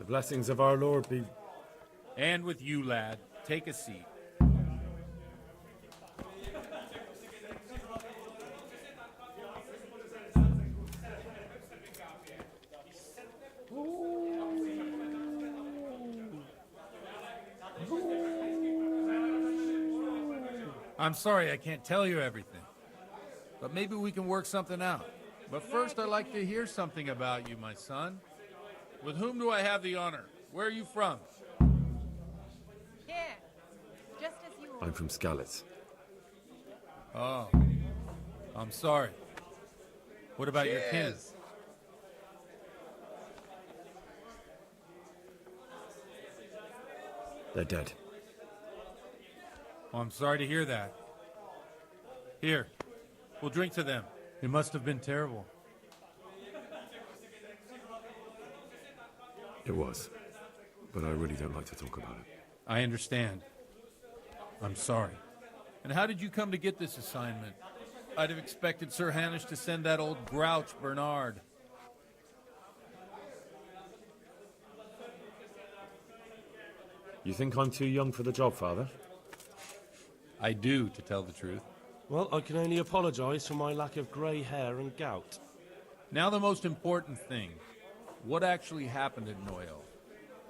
blessings of our Lord be... And with you, lad. Take a seat. I'm sorry I can't tell you everything, but maybe we can work something out. But first, I'd like to hear something about you, my son. With whom do I have the honor? Where are you from? Here, just as you I'm from Skalitz. Oh, I'm sorry. What about your kin? They're dead. Oh, I'm sorry to hear that. Here, we'll drink to them. It must have been terrible. It was. But I really don't like to talk about it. I understand. I'm sorry. And how did you come to get this assignment? I'd have expected Sir Hanish to send that old grouch, Bernard. You think I'm too young for the job, Father? I do, to tell the truth. Well, I can only apologize for my lack of grey hair and gout. Now the most important thing. What actually happened at Noyo?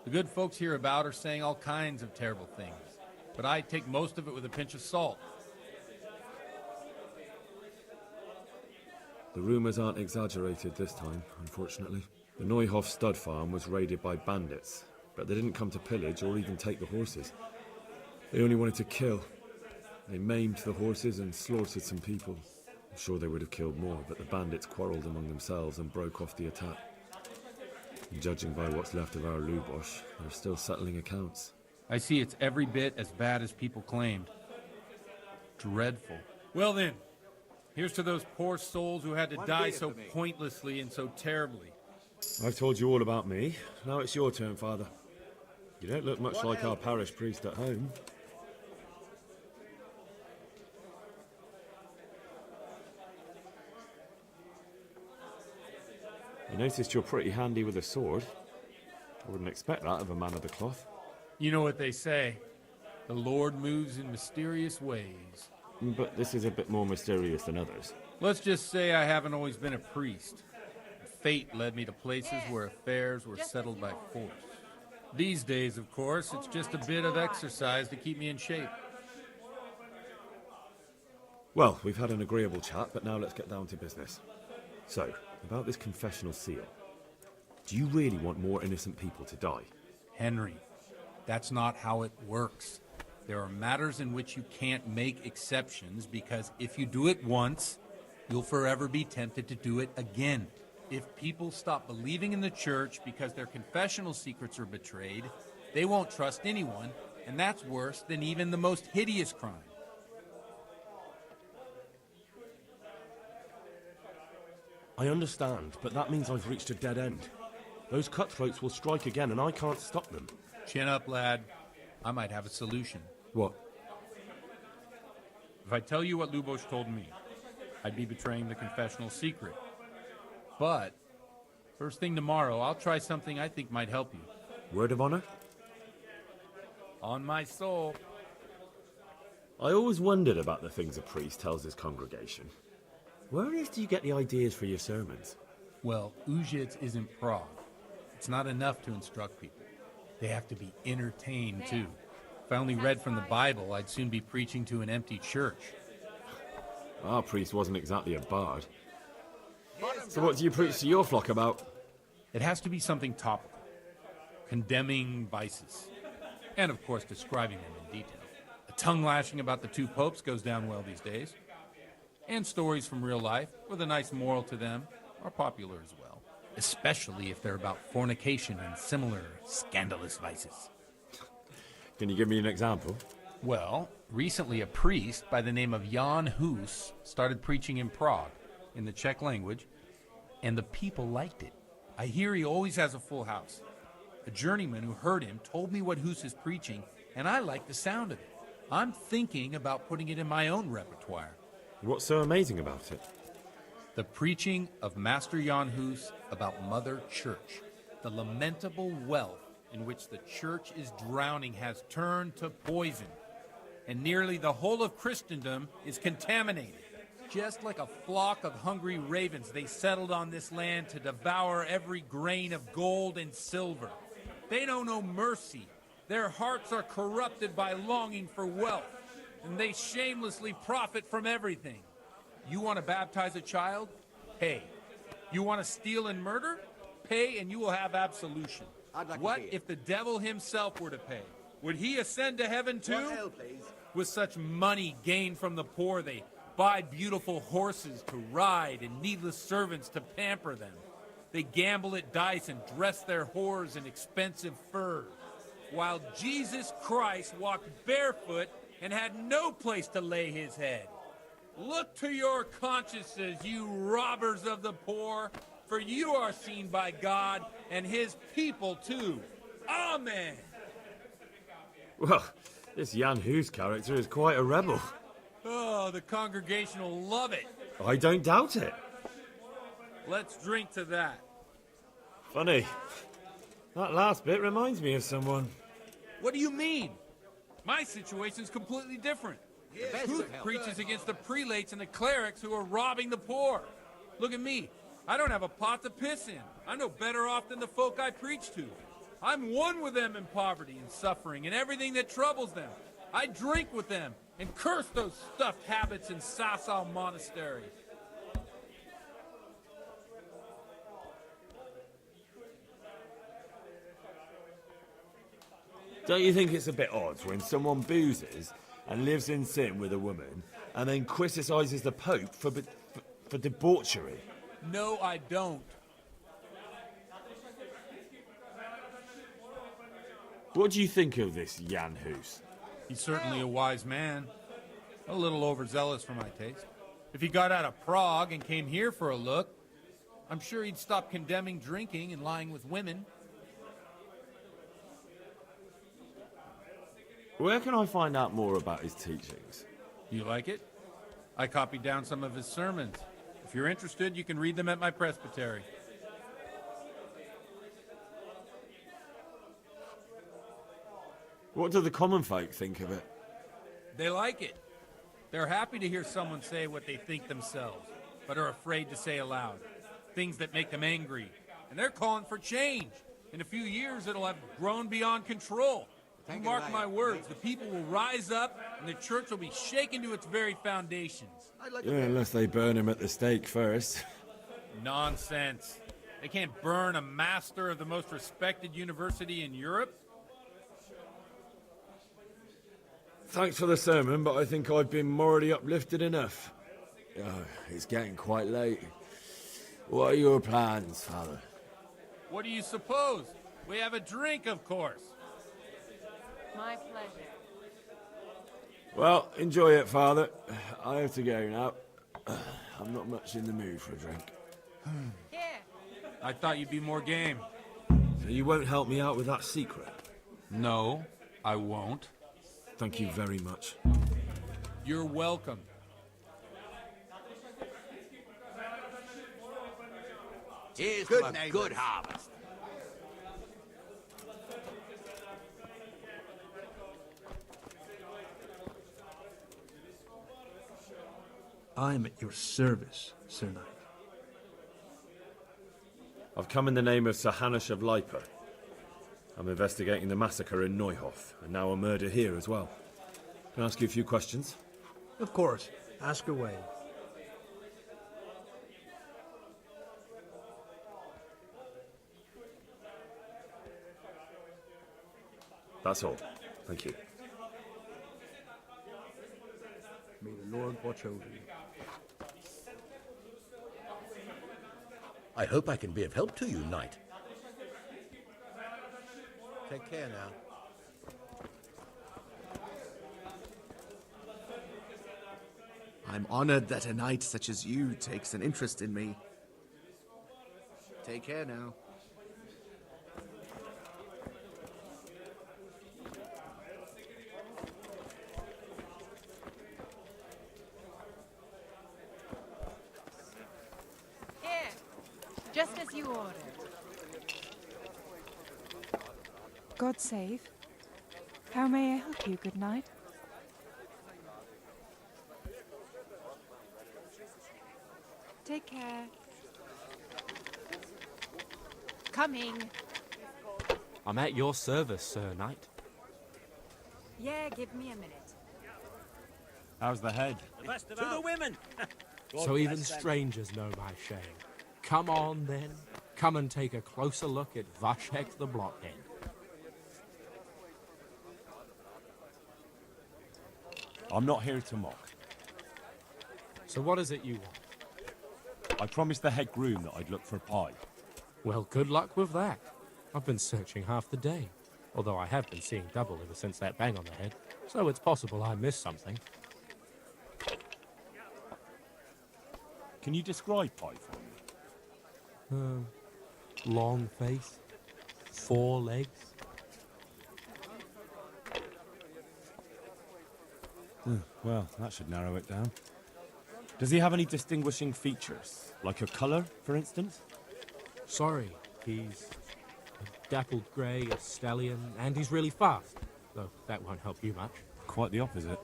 The good folks hereabout are saying all kinds of terrible things, but I take most of it with a pinch of salt. The rumors aren't exaggerated this time, unfortunately. The Neuhoff stud farm was raided by bandits, but they didn't come to pillage or even take the horses. They only wanted to kill. They maimed the horses and slaughtered some people. I'm sure they would have killed more, but the bandits quarreled among themselves and broke off the attack. And judging by what's left of our Lubosh, they're still settling accounts. I see it's every bit as bad as people claimed. Dreadful. Well then, here's to those poor souls who had to die so pointlessly and so terribly. I've told you all about me. Now it's your turn, Father. You don't look much like our parish priest at home. I noticed you're pretty handy with a sword. I wouldn't expect that of a man of the cloth. You know what they say. The Lord moves in mysterious ways. But this is a bit more mysterious than others. Let's just say I haven't always been a priest. Fate led me to places where affairs were settled by force. These days, of course, it's just a bit of exercise to keep me in shape. Well, we've had an agreeable chat, but now let's get down to business. So, about this confessional seal. Do you really want more innocent people to die? Henry, that's not how it works. There are matters in which you can't make exceptions because if you do it once, you'll forever be tempted to do it again. If people stop believing in the church because their confessional secrets are betrayed, they won't trust anyone, and that's worse than even the most hideous crime. I understand, but that means I've reached a dead end. Those cutthroats will strike again, and I can't stop them. Chin up, lad. I might have a solution. What? If I tell you what Lubosh told me, I'd be betraying the confessional secret. But, first thing tomorrow, I'll try something I think might help you. Word of honor? On my soul. I always wondered about the things a priest tells his congregation. Where on earth do you get the ideas for your sermons? Well, Ujits isn't Prague. It's not enough to instruct people. They have to be entertained, too. If I only read from the Bible, I'd soon be preaching to an empty church. Our priest wasn't exactly a bard. So what do you preach to your flock about? It has to be something topical. Condemning vices. And, of course, describing them in detail. A tongue-lashing about the two popes goes down well these days. And stories from real life, with a nice moral to them, are popular as well. Especially if they're about fornication and similar scandalous vices. Can you give me an example? Well, recently a priest by the name of Jan Hus started preaching in Prague, in the Czech language, and the people liked it. I hear he always has a full house. A journeyman who heard him told me what Hus is preaching, and I like the sound of it. I'm thinking about putting it in my own repertoire. What's so amazing about it? The preaching of Master Jan Hus about Mother Church, the lamentable wealth in which the church is drowning has turned to poison, and nearly the whole of Christendom is contaminated. Just like a flock of hungry ravens, they settled on this land to devour every grain of gold and silver. They know no mercy. Their hearts are corrupted by longing for wealth, and they shamelessly profit from everything. You want to baptize a child? Pay. You want to steal and murder? Pay and you will have absolution. What if the devil himself were to pay? Would he ascend to heaven too? Hell, please. With such money gained from the poor, they buy beautiful horses to ride and needless servants to pamper them. They gamble at dice and dress their whores in expensive furs, while Jesus Christ walked barefoot and had no place to lay his head. Look to your consciences, you robbers of the poor, for you are seen by God and his people too. Amen. Well, this Jan Hus character is quite a rebel. Oh, the congregation will love it. I don't doubt it. Let's drink to that. Funny. That last bit reminds me of someone. What do you mean? My situation's completely different. Who preaches against the prelates and the clerics who are robbing the poor? Look at me. I don't have a pot to piss in. I'm no better off than the folk I preach to. I'm one with them in poverty and suffering and everything that troubles them. I drink with them and curse those stuffed habits in Sasau monasteries. Don't you think it's a bit odd when someone boozes and lives in sin with a woman and then criticises the Pope for debauchery? No, I don't. What do you think of this Jan Hus? He's certainly a wise man. A little overzealous for my taste. If he got out of Prague and came here for a look, I'm sure he'd stop condemning drinking and lying with women. Where can I find out more about his teachings? You like it? I copied down some of his sermons. If you're interested, you can read them at my presbytery. What do the common folk think of it? They like it. They're happy to hear someone say what they think themselves, but are afraid to say aloud. Things that make them angry. And they're calling for change. In a few years, it'll have grown beyond control. You mark my words, the people will rise up, and the church will be shaken to its very foundations. Yeah, unless they burn him at the stake first. Nonsense. They can't burn a master of the most respected university in Europe. Thanks for the sermon, but I think I've been morally uplifted enough. Oh, it's getting quite late. What are your plans, Father? What do you suppose? We have a drink, of course. My pleasure. Well, enjoy it, Father. I have to go now. I'm not much in the mood for a drink. Here. I thought you'd be more game. So you won't help me out with that secret? No, I won't. Thank you very much. You're welcome. Here's to a good harvest. I am at your service, Sir Knight. I've come in the name of Sir Hanush of Lipa. I'm investigating the massacre in Neuhof, and now a murder here as well. Can I ask you a few questions? Of course. Ask away. That's all. Thank you. May the Lord watch over you. I hope I can be of help to you, Knight. Take care now. I'm honored that a knight such as you takes an interest in me. Take care now. Here. Just as you ordered. God save. How may I help you? Good night. Take care. Coming. I'm at your service, Sir Knight. Yeah, give me a minute. How's the head? To the women! So even strangers know my shame. Come on, then. Come and take a closer look at Vashek the Blockhead. I'm not here to mock. So what is it you want? I promised the head groom that I'd look for pie. Well, good luck with that. I've been searching half the day. Although I have been seeing double ever since that bang on the head. So it's possible I missed something. Can you describe pie for me? Long face. 4 legs. Well, that should narrow it down. Does he have any distinguishing features? Like a colour, for instance? Sorry, he's a dappled grey, a stallion, and he's really fast. Though that won't help you much. Quite the opposite.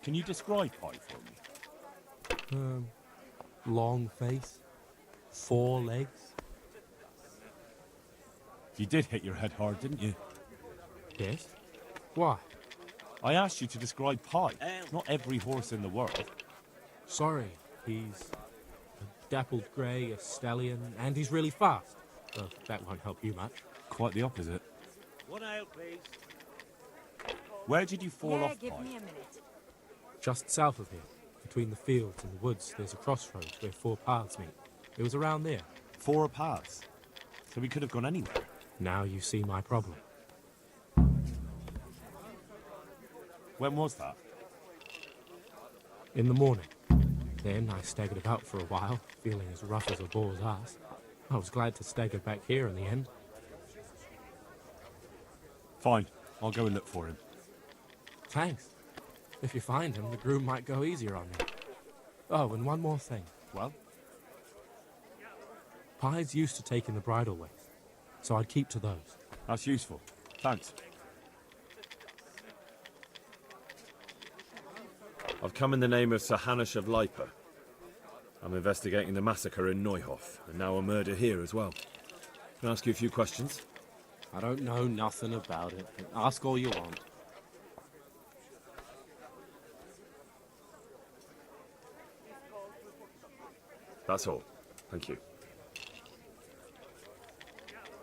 Can you describe pie for me? Long face. 4 legs. You did hit your head hard, didn't you? Yes? Why? I asked you to describe pie. Not every horse in the world. Sorry, he's a dappled grey, a stallion, and he's really fast. Though that won't help you much. Quite the opposite. 1 ale, please. Where did you fall Yeah, off, give pie? me a minute. Just south of here, between the fields and the woods, there's a crossroads where 4 paths meet. It was around there. 4 paths. So we could have gone anywhere. Now you see my problem. When was that? In the morning. Then I staggered about for a while, feeling as rough as a boar's ass. I was glad to stagger back here in the end. Fine. I'll go and look for him. Thanks. If you find him, the groom might go easier on me. Oh, and one more thing. Well? Pies used to take in the bridal ways, so I'd keep to those. That's useful. Thanks. I've come in the name of Sir Hanush of Lipa. I'm investigating the massacre in Neuhof, and now a murder here as well. Can I ask you a few questions? I don't know nothing about it. Ask all you want. That's all. Thank you.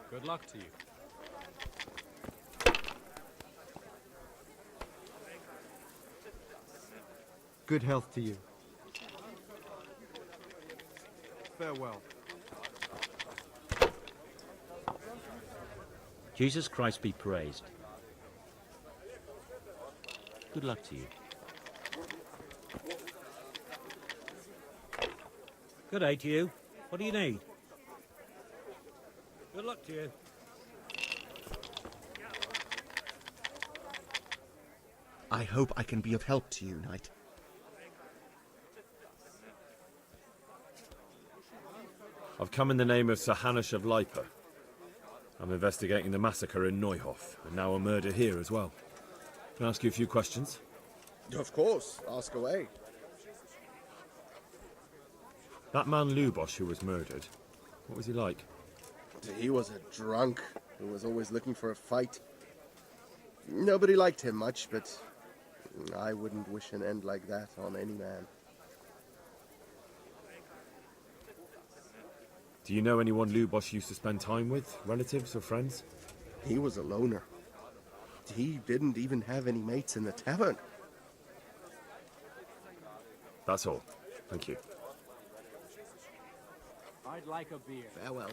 Good luck to you. Good health to you. Farewell. Jesus Christ be praised. Good luck to you. Good day to you. What do you need? Good luck to you. I hope I can be of help to you, Knight. I've come in the name of Sir Hanush of Lipa. I'm investigating the massacre in Neuhof, and now a murder here as well. Can I ask you a few questions? Of course. Ask away. That man Lubosh who was murdered, what was he like? He was a drunk who was always looking for a fight. Nobody liked him much, but I wouldn't wish an end like that on any man. Do you know anyone Lubosh used to spend time with? Relatives or friends? He was a loner. He didn't even have any mates in the tavern. That's all. Thank you. I'd like a beer. Farewell.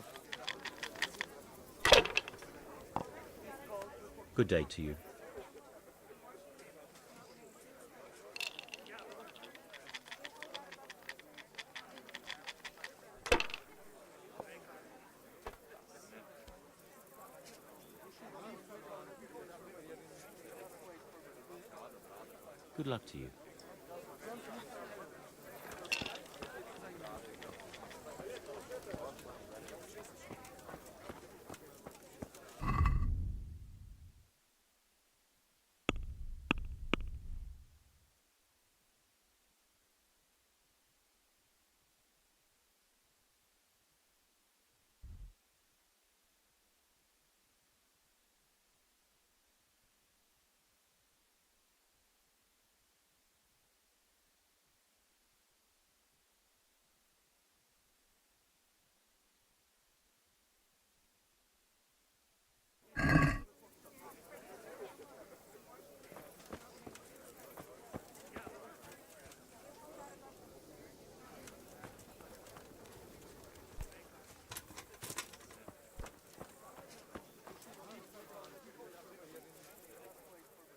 Good day to you. Good luck to you.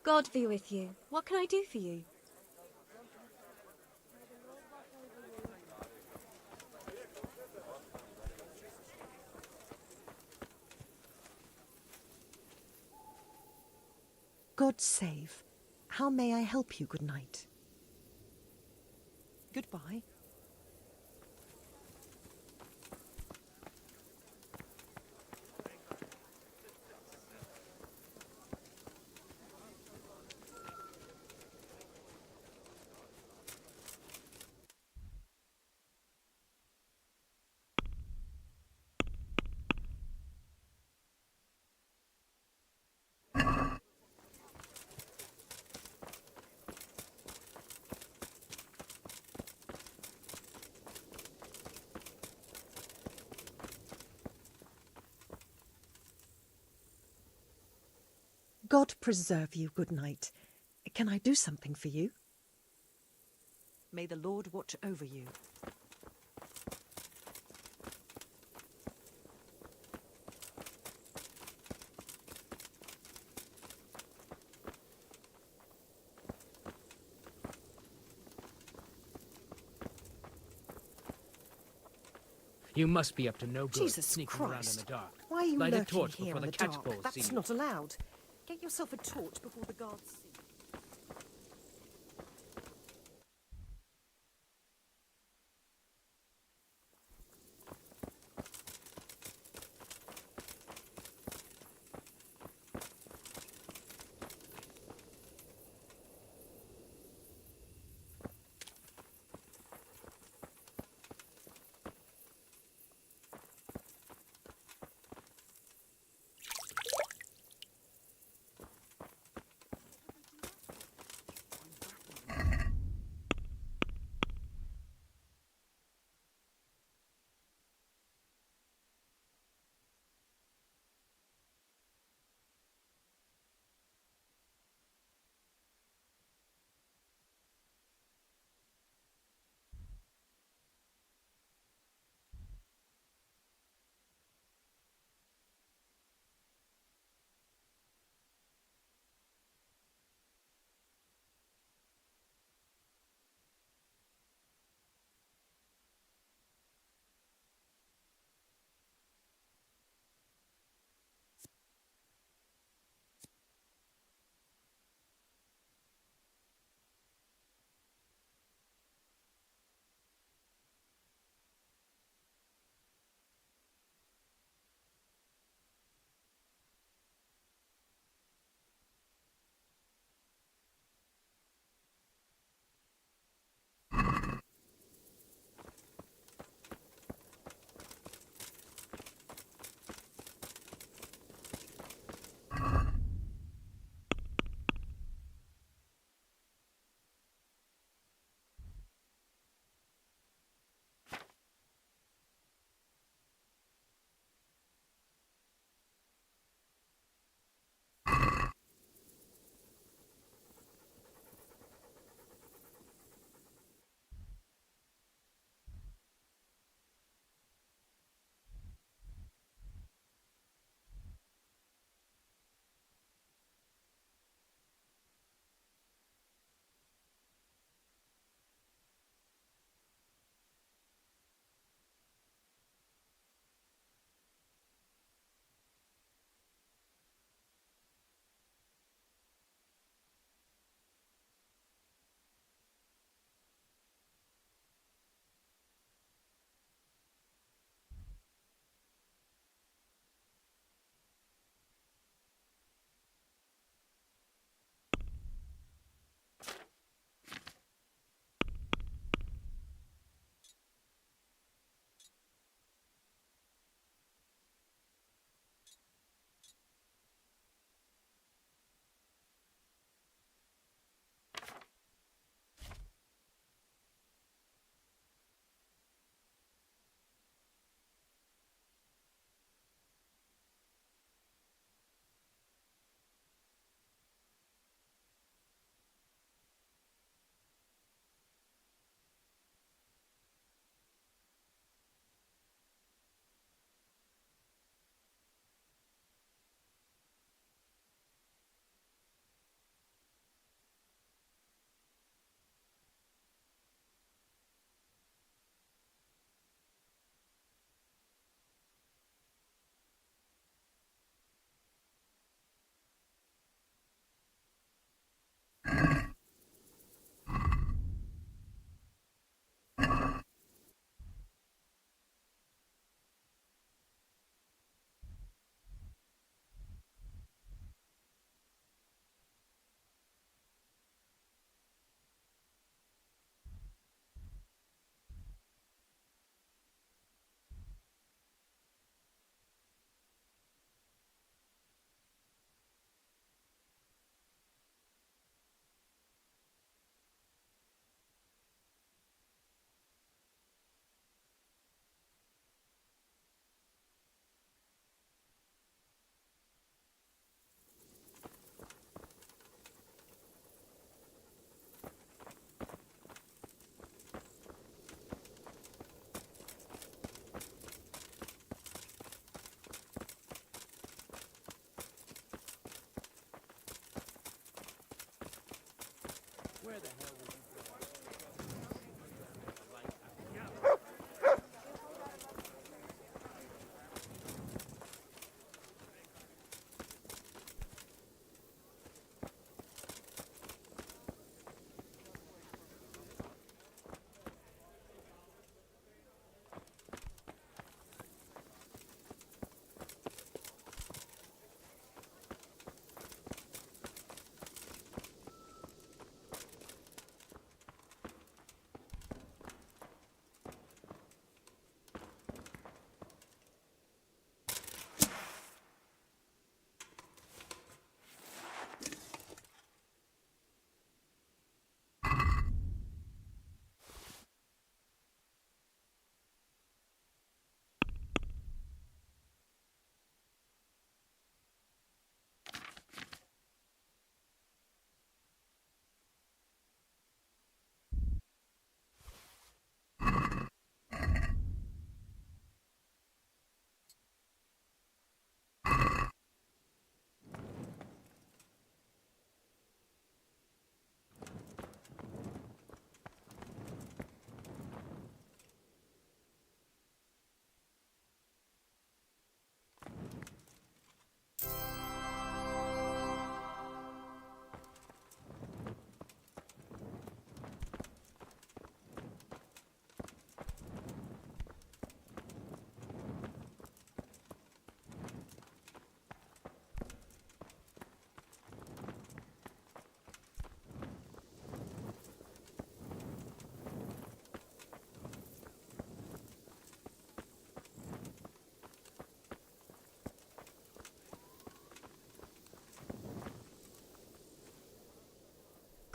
God be with you. What can I do for you? God save. How may I help you? Good night. Goodbye. God preserve you. Good night. Can I do something for you? May the Lord watch over you. You must be up to no good Jesus sneaking Christ. around in the dark. Why are you Light a lurking torch here before in the the dark? catchballs see That's you. not allowed. Get yourself a torch before the guards see.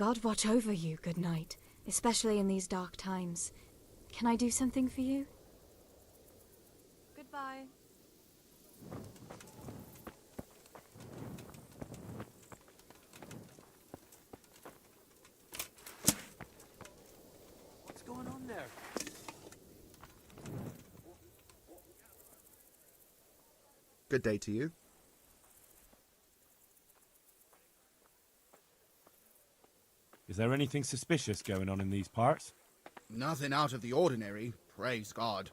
God watch over you, good knight, especially in these dark times. Can I do something for you? Goodbye. What's going on there? Good day to you. Is there anything suspicious going on in these parts? Nothing out of the ordinary, praise God.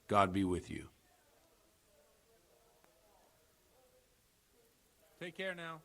God be with you. Take care now.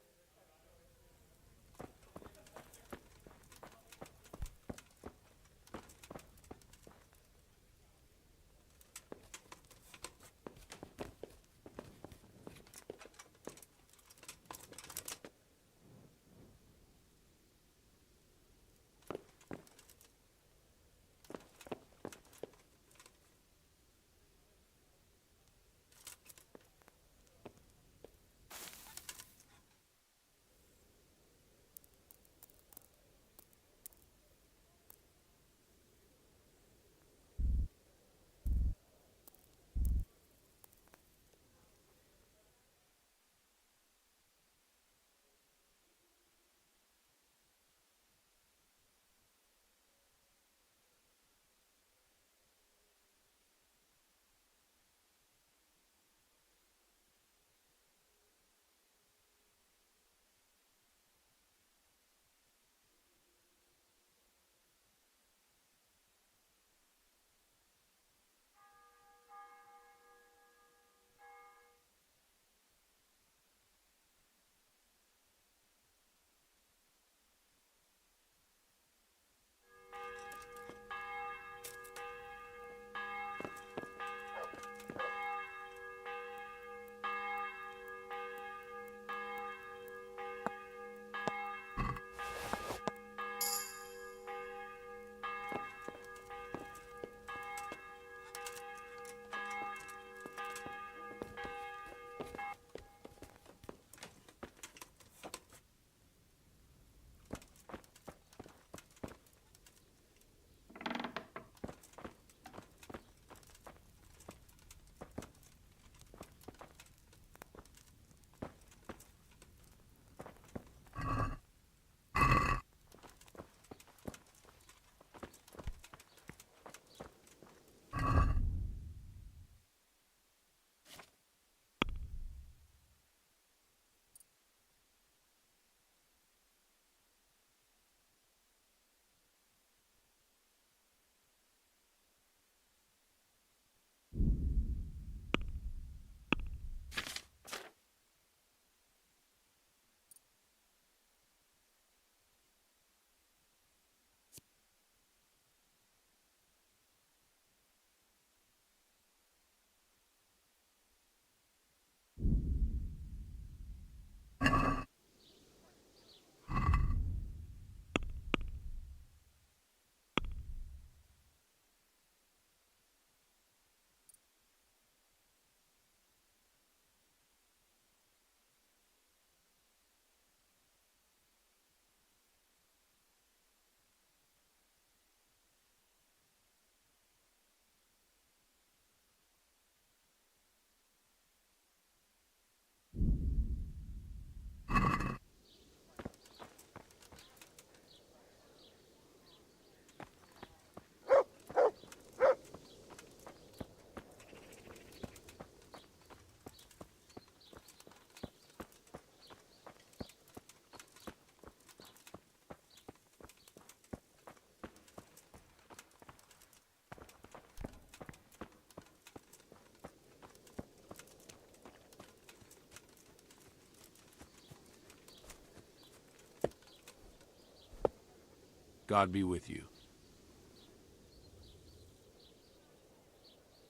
God be with you.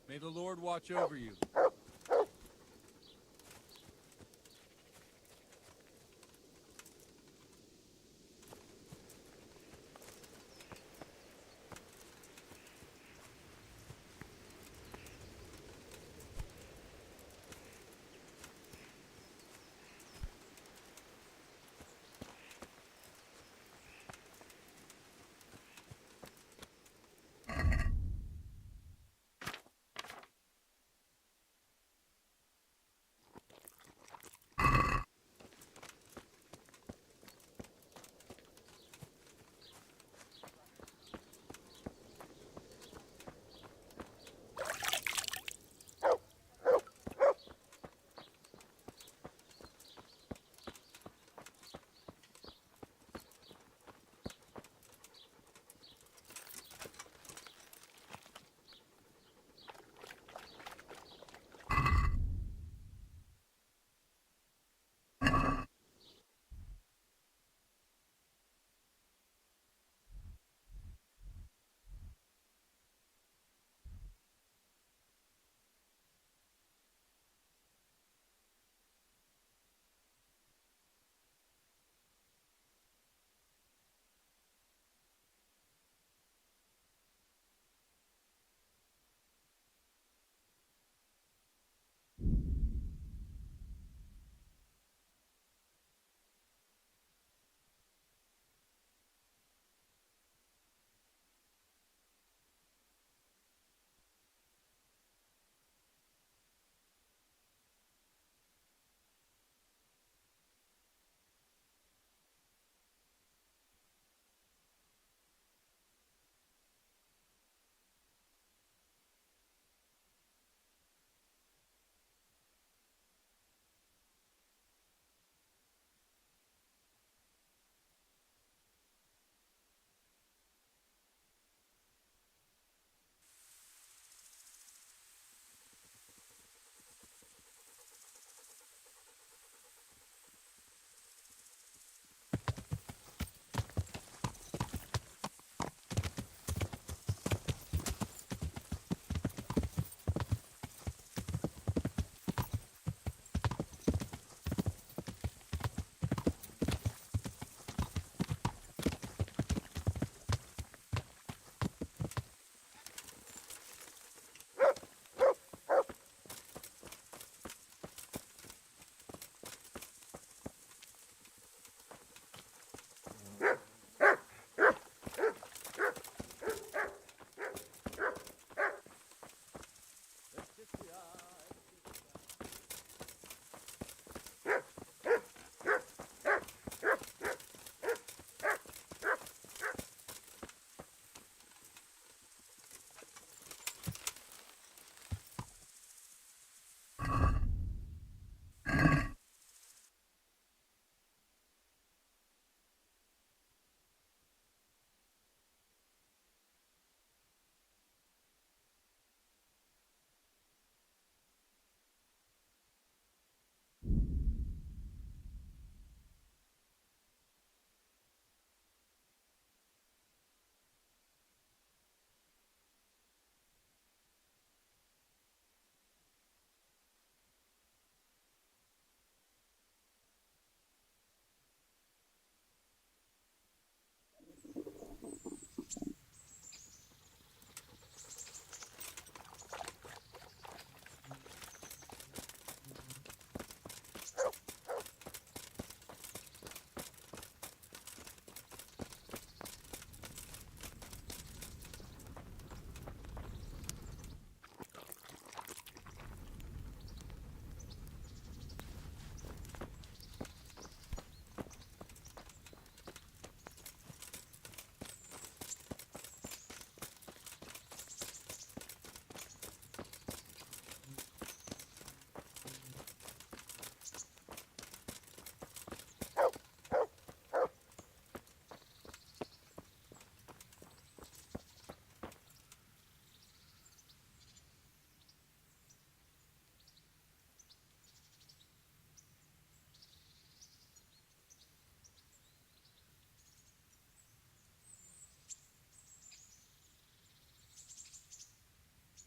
May the Lord watch over you.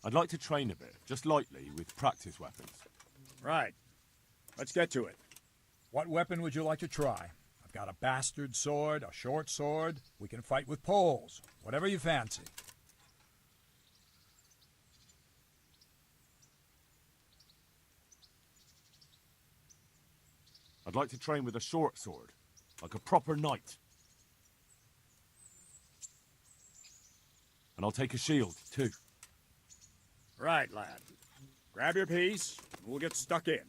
I'd like to train a bit, just lightly, with practice weapons. Right. Let's get to it. What weapon would you like to try? I've got a bastard sword, a short sword. We can fight with poles. Whatever you fancy. I'd like to train with a short sword, like a proper knight. And I'll take a shield, too. Right, lad. Grab your piece, and we'll get stuck in.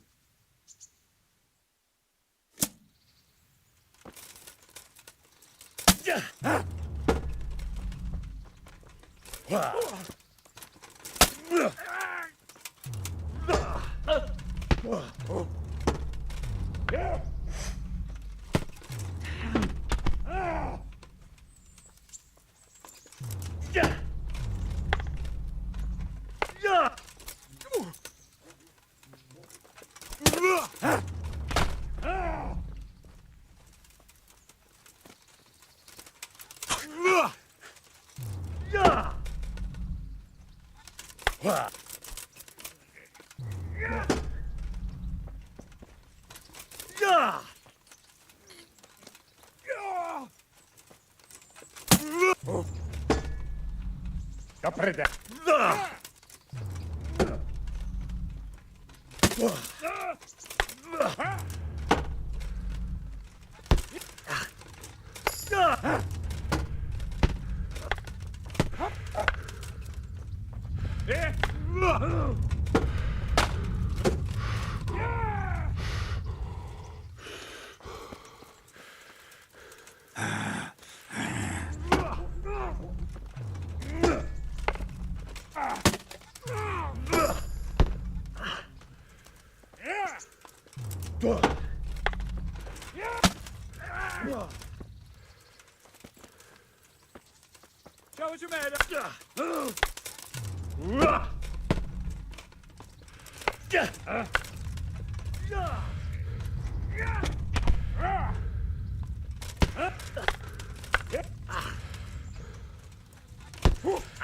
Show what you made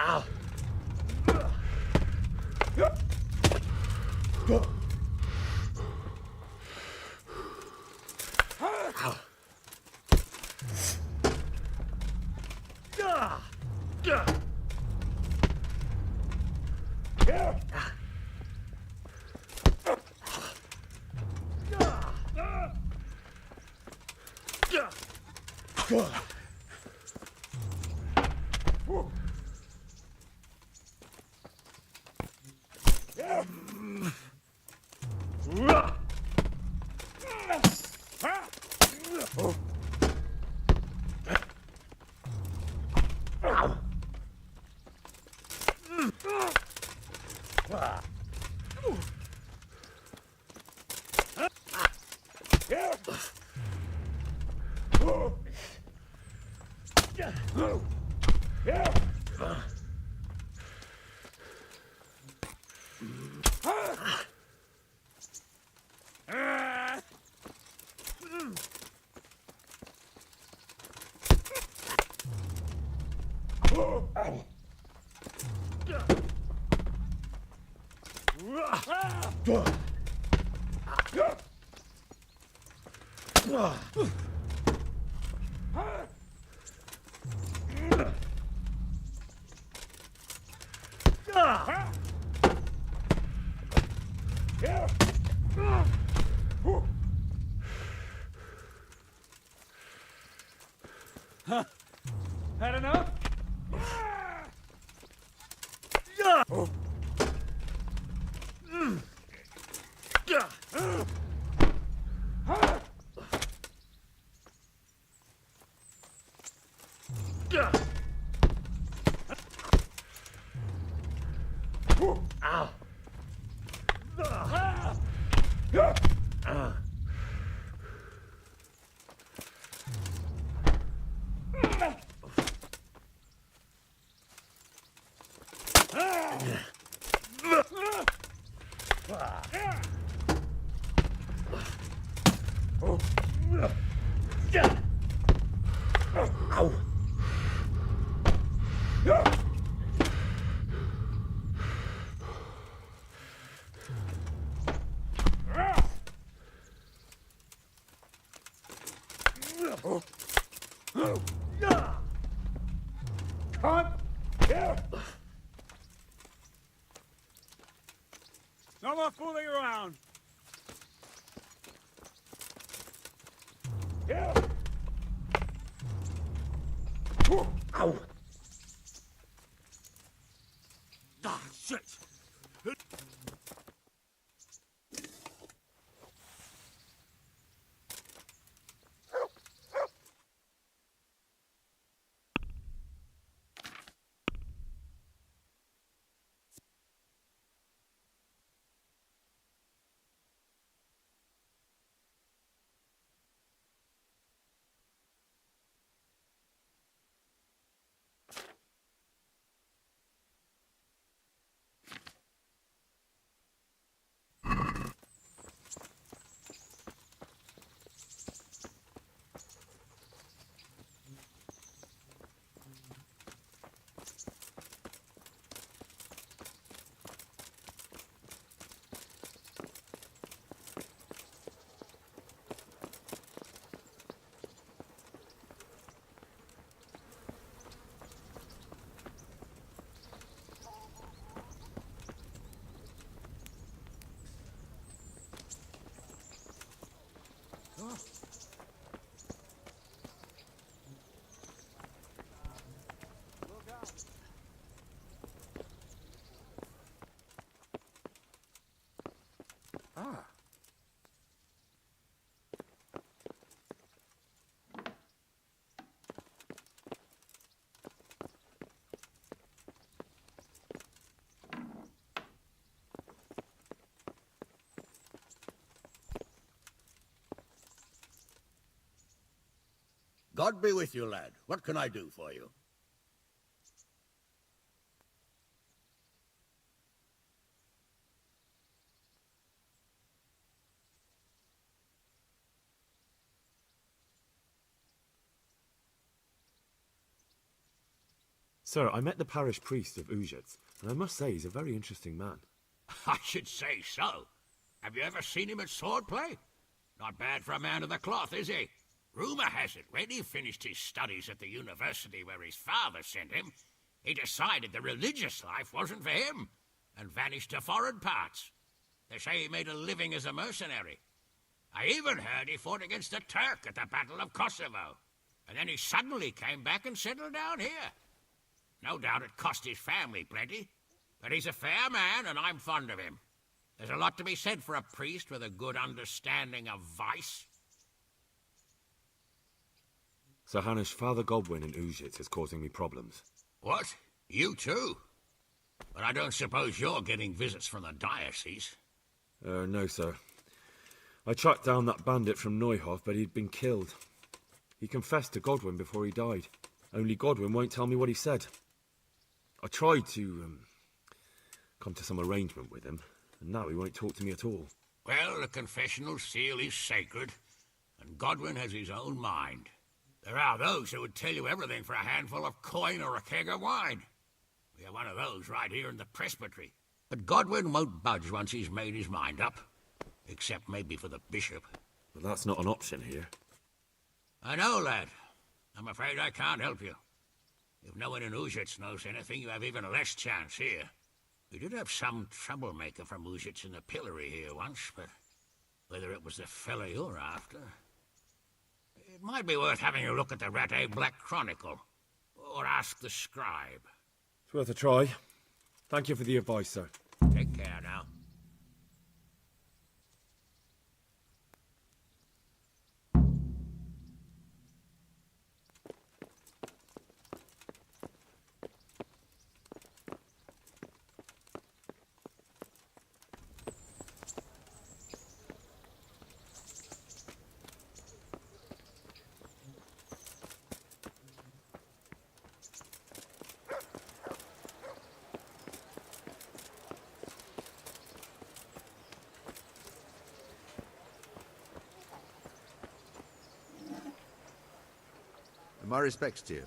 Ow. Had enough? Cut! Here! No more fooling around! Here! Ow! Ah, shit! God be with you, lad. What can I do for you? Sir, I met the parish priest of Uzhitz, and I must say he's a very interesting man. I should say so. Have you ever seen him at swordplay? Not bad for a man of the cloth, is he? Rumour has it, when he finished his studies at the university where his father sent him, he decided the religious life wasn't for him, and vanished to foreign parts. They say he made a living as a mercenary. I even heard he fought against the Turk at the Battle of Kosovo, and then he suddenly came back and settled down here. No doubt it cost his family plenty, but he's a fair man, and I'm fond of him. There's a lot to be said for a priest with a good understanding of vice. Sir Hanish, Father Godwin in Uzhitz is causing me problems. What? You too? But I don't suppose you're getting visits from the diocese. No, sir. I tracked down that bandit from Neuhoff, but he'd been killed. He confessed to Godwin before he died. Only Godwin won't tell me what he said. I tried to, come to some arrangement with him, and now he won't talk to me at all. Well, the confessional seal is sacred, and Godwin has his own mind. There are those who would tell you everything for a handful of coin or a keg of wine. We have one of those right here in the presbytery. But Godwin won't budge once he's made his mind up. Except maybe for the bishop. But that's not an option here. I know, lad. I'm afraid I can't help you. If no one in Uzhitz knows anything, you have even less chance here. We did have some troublemaker from Uzhitz in the pillory here once, but whether it was the fellow you're after... It might be worth having a look at the Rattay Black Chronicle, or ask the scribe. It's worth a try. Thank you for the advice, sir. Take care now. My respects to you.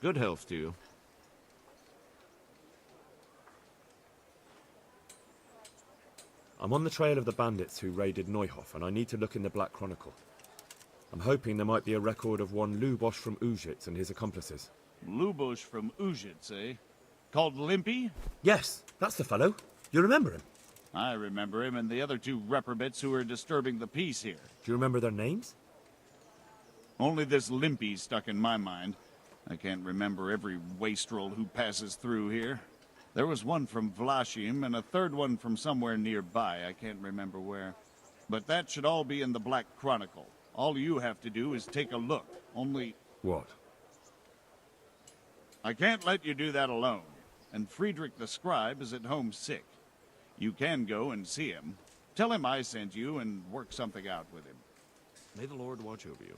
Good health to you. I'm on the trail of the bandits who raided Neuhof, and I need to look in the Black Chronicle. I'm hoping there might be a record of one Lubosh from Uzhitz and his accomplices. Lubosh from Uzhitz, eh? Called Limpy? Yes, that's the fellow. You remember him? I remember him and the other two reprobates who were disturbing the peace here. Do you remember their names? Only this Limpy stuck in my mind. I can't remember every wastrel who passes through here. There was one from Vlashim and a third one from somewhere nearby. I can't remember where. But that should all be in the Black Chronicle. All you have to do is take a look. Only... What? I can't let you do that alone. And Friedrich the Scribe is at home sick. You can go and see him. Tell him I sent you and work something out with him. May the Lord watch over you.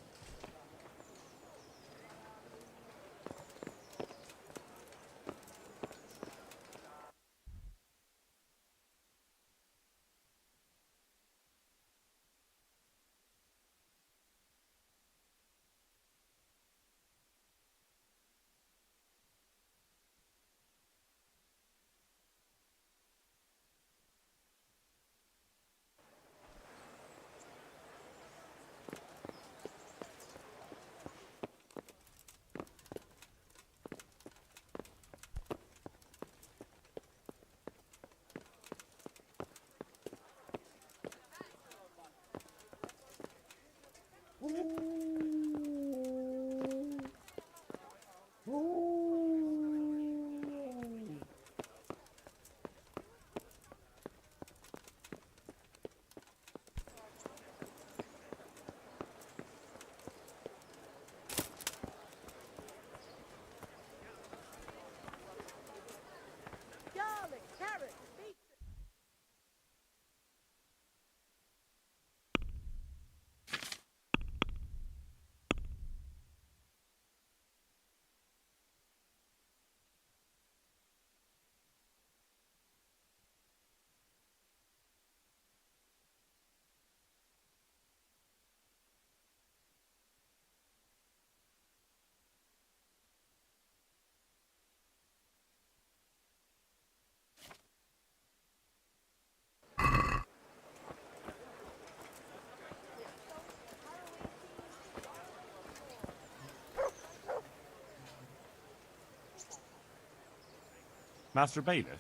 Master Bailiff,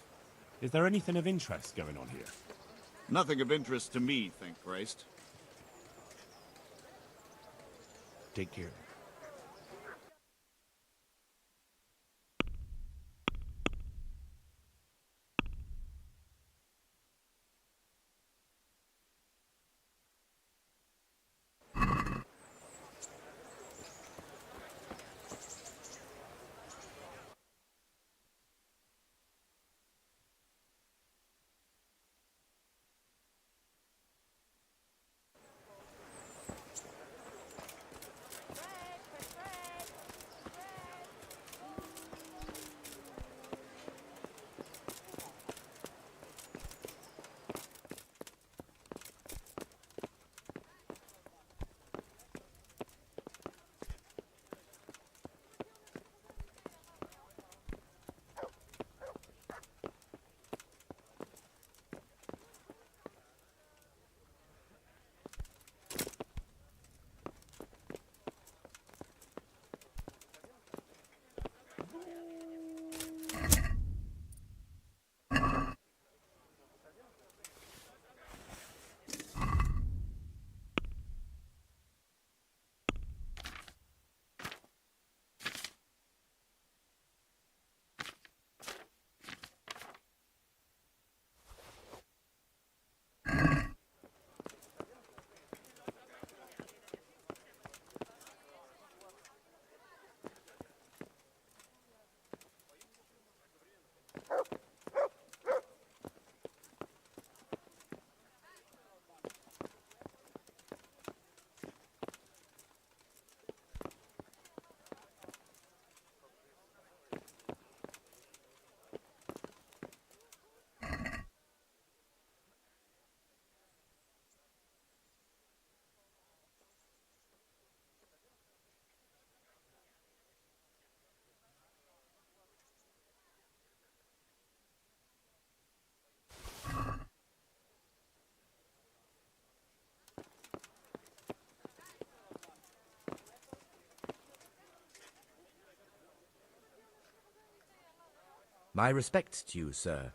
is there anything of interest going on here? Nothing of interest to me, thank Christ. Take care. My respects to you, sir.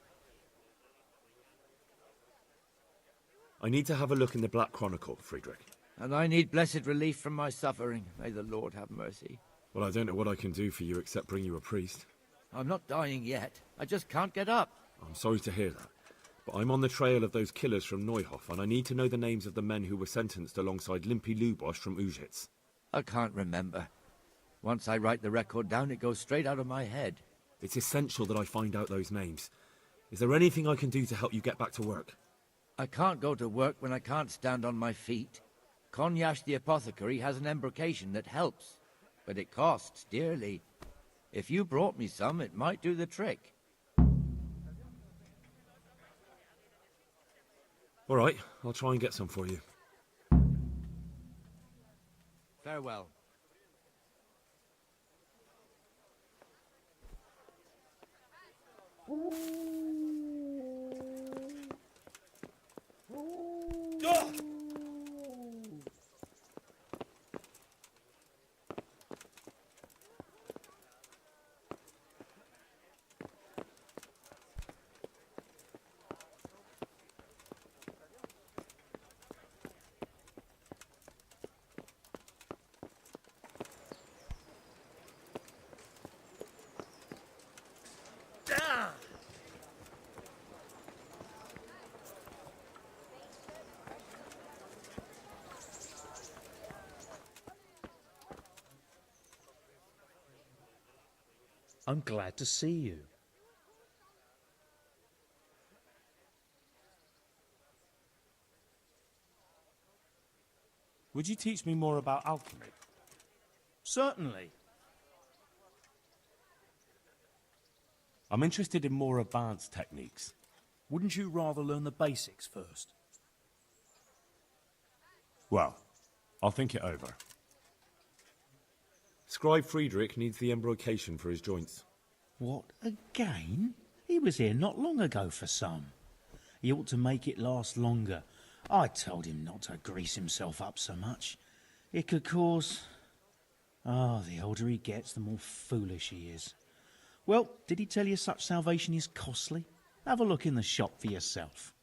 I need to have a look in the Black Chronicle, Friedrich. And I need blessed relief from my suffering. May the Lord have mercy. Well, I don't know what I can do for you except bring you a priest. I'm not dying yet. I just can't get up. I'm sorry to hear that. But I'm on the trail of those killers from Neuhof, and I need to know the names of the men who were sentenced alongside Limpy Lubosch from Ujitz. I can't remember. Once I write the record down, it goes straight out of my head. It's essential that I find out those names. Is there anything I can do to help you get back to work? I can't go to work when I can't stand on my feet. Konyash the apothecary has an embrocation that helps, but it costs dearly. If you brought me some, it might do the trick. All right, I'll try and get some for you. Farewell. I'm glad to see you. Would you teach me more about alchemy? Certainly. I'm interested in more advanced techniques. Wouldn't you rather learn the basics first? Well, I'll think it over. Scribe Friedrich needs the embrocation for his joints. What, again? He was here not long ago for some. He ought to make it last longer. I told him not to grease himself up so much. It could cause... Ah, the older he gets, the more foolish he is. Well, did he tell you such salvation is costly? Have a look in the shop for yourself.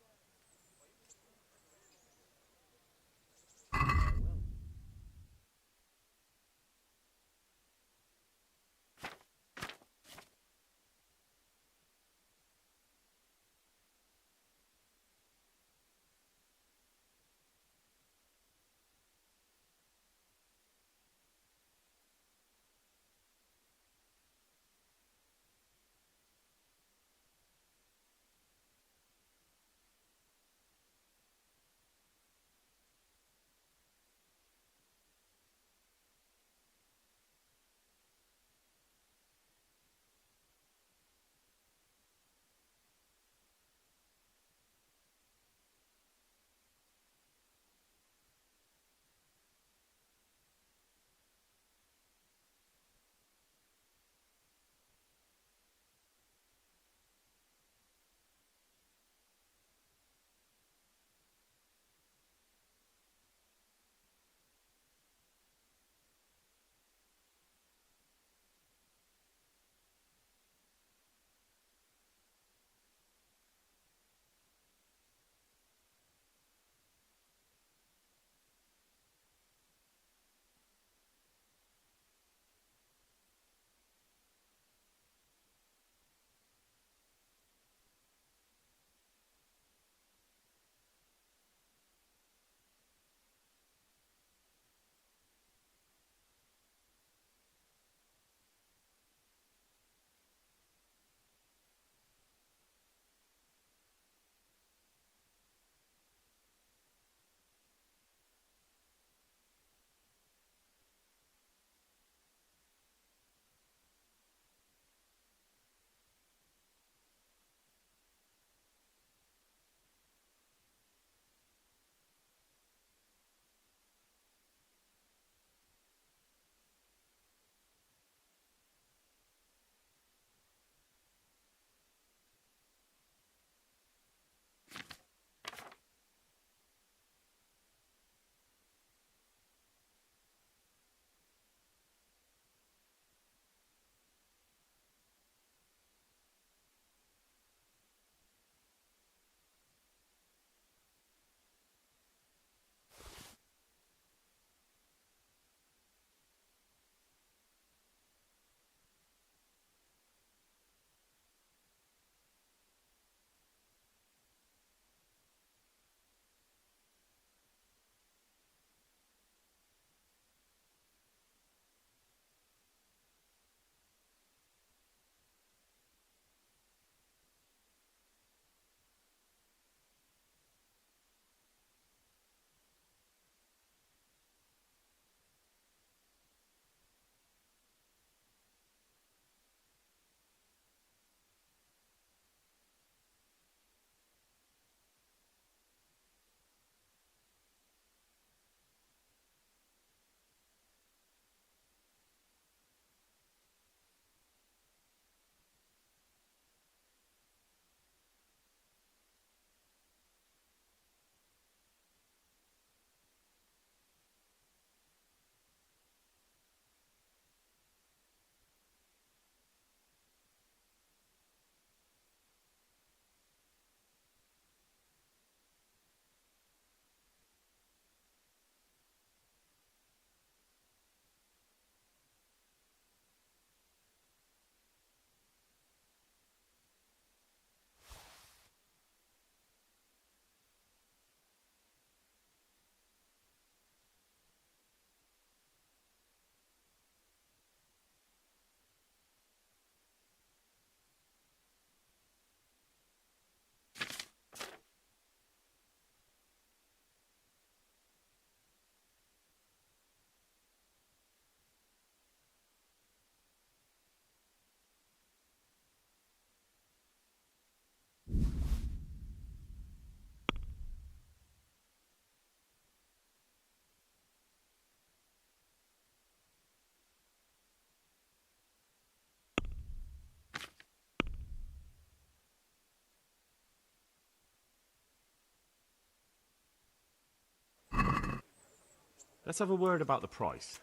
Let's have a word about the price.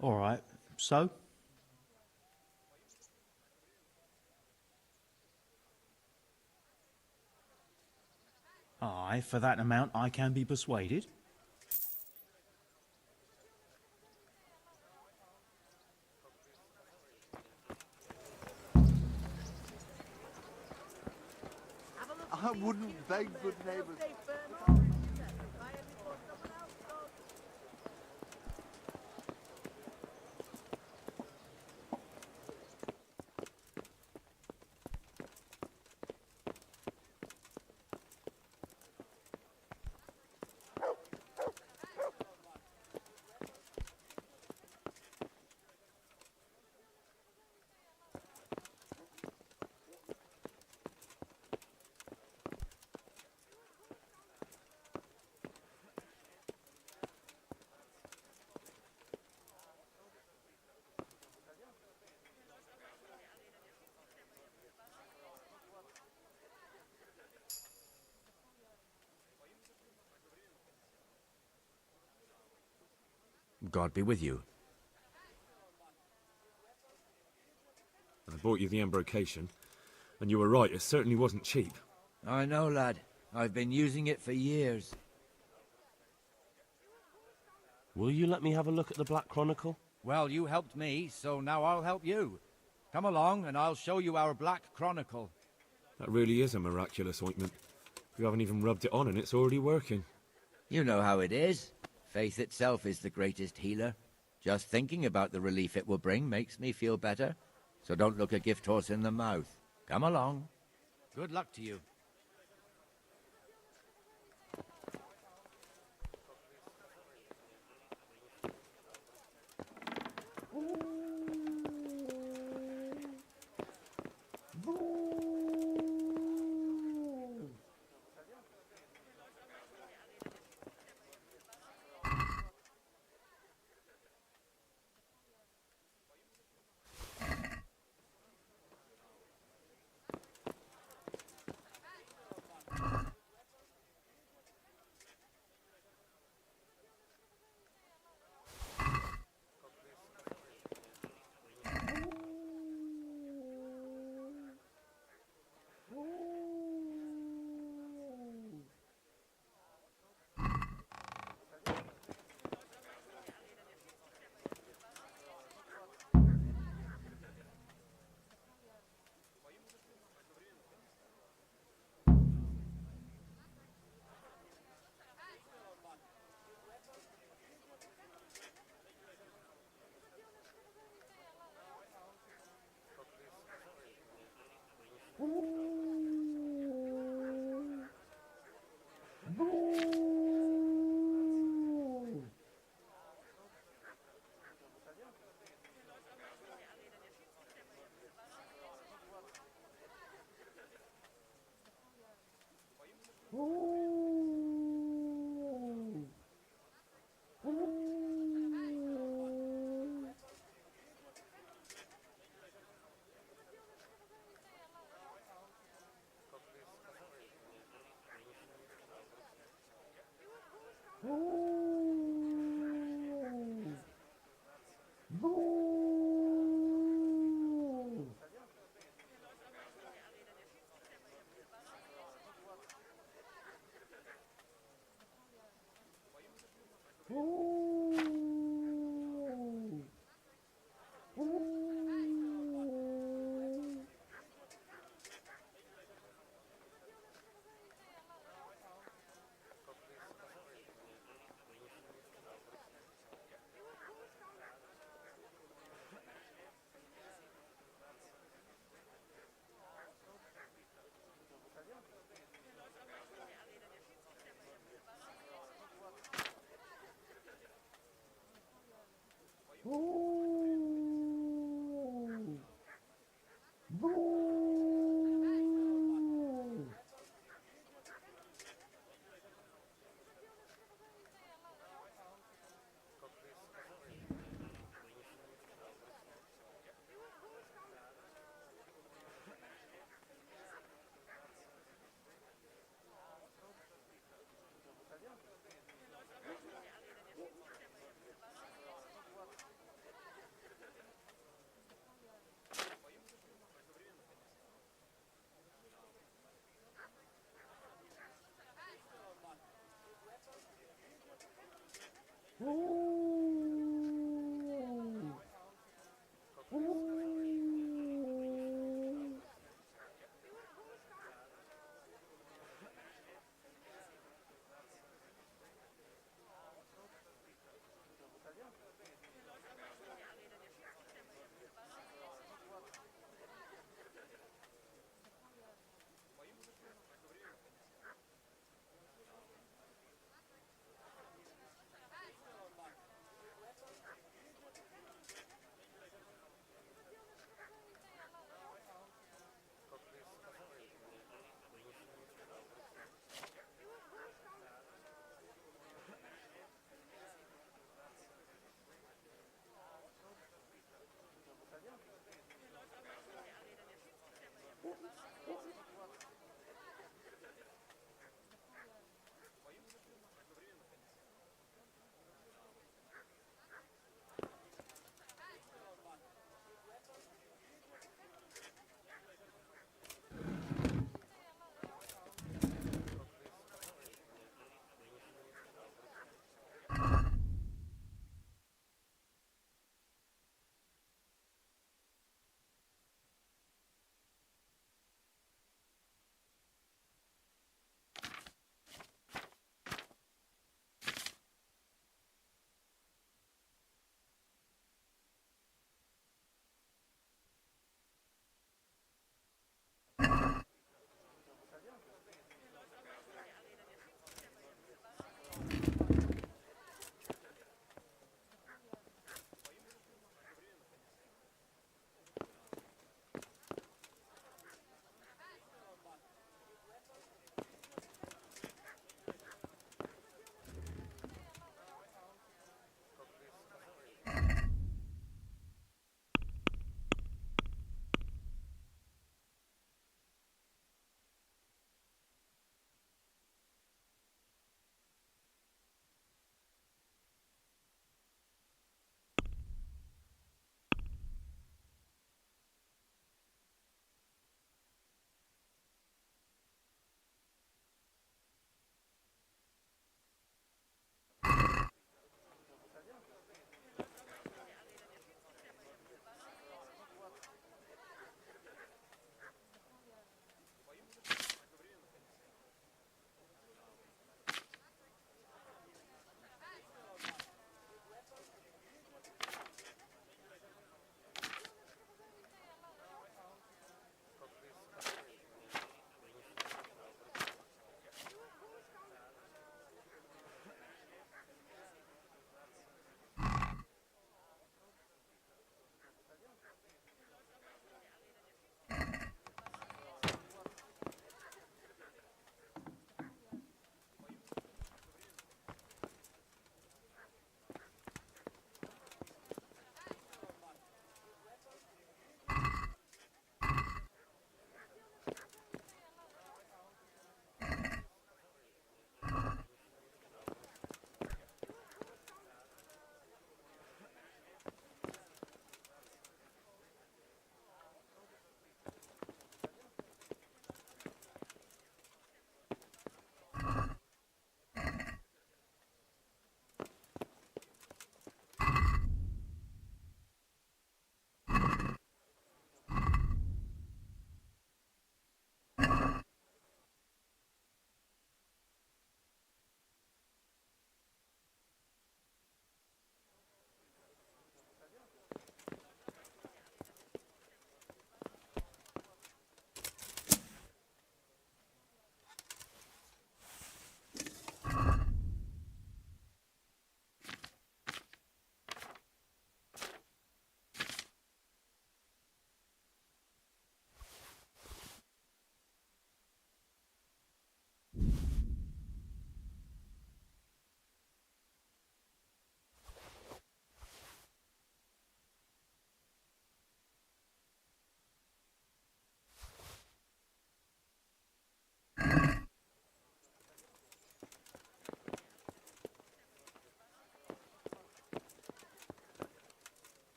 All right, so? Aye, for that amount I can be persuaded. I wouldn't beg good neighbors. God be with you. I bought you the embrocation, and you were right, it certainly wasn't cheap. I know, lad. I've been using it for years. Will you let me have a look at the Black Chronicle? Well, you helped me, so now I'll help you. Come along, and I'll show you our Black Chronicle. That really is a miraculous ointment. You haven't even rubbed it on and it's already working. You know how it is. Faith itself is the greatest healer. Just thinking about the relief it will bring makes me feel better. So don't look a gift horse in the mouth. Come along. Good luck to you.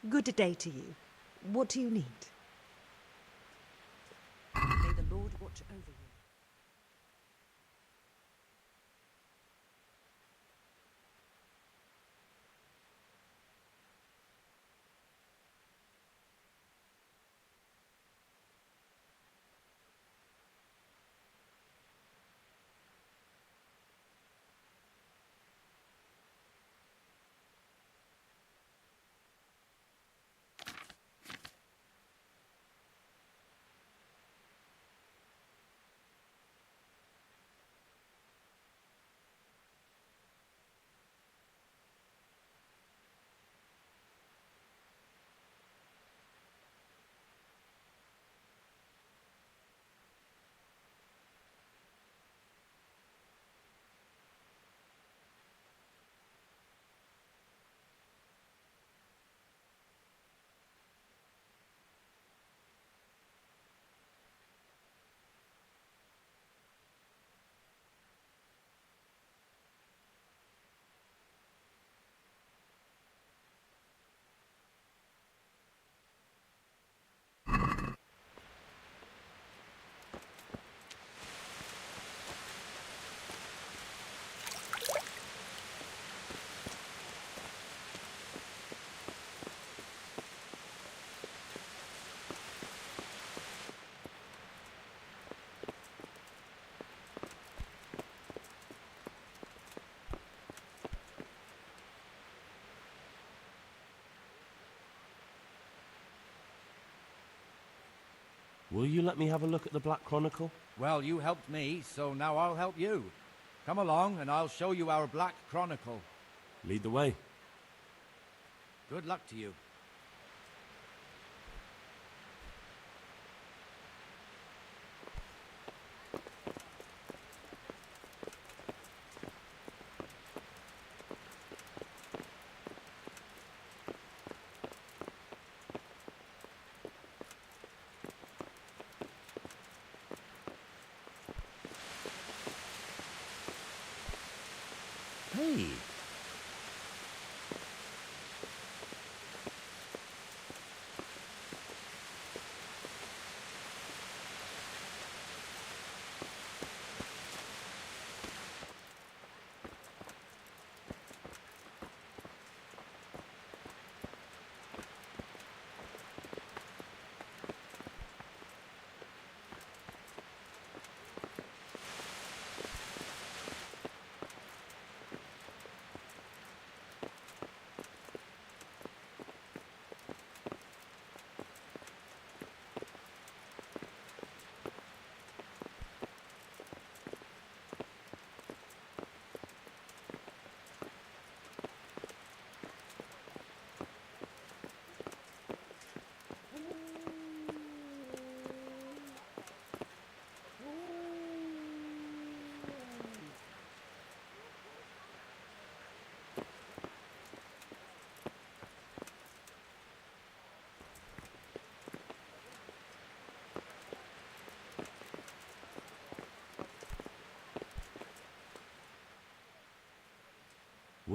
Good day to you. What do you need? May the Lord watch over you. Will you let me have a look at the Black Chronicle? Well, you helped me, so now I'll help you. Come along, and I'll show you our Black Chronicle. Lead the way. Good luck to you.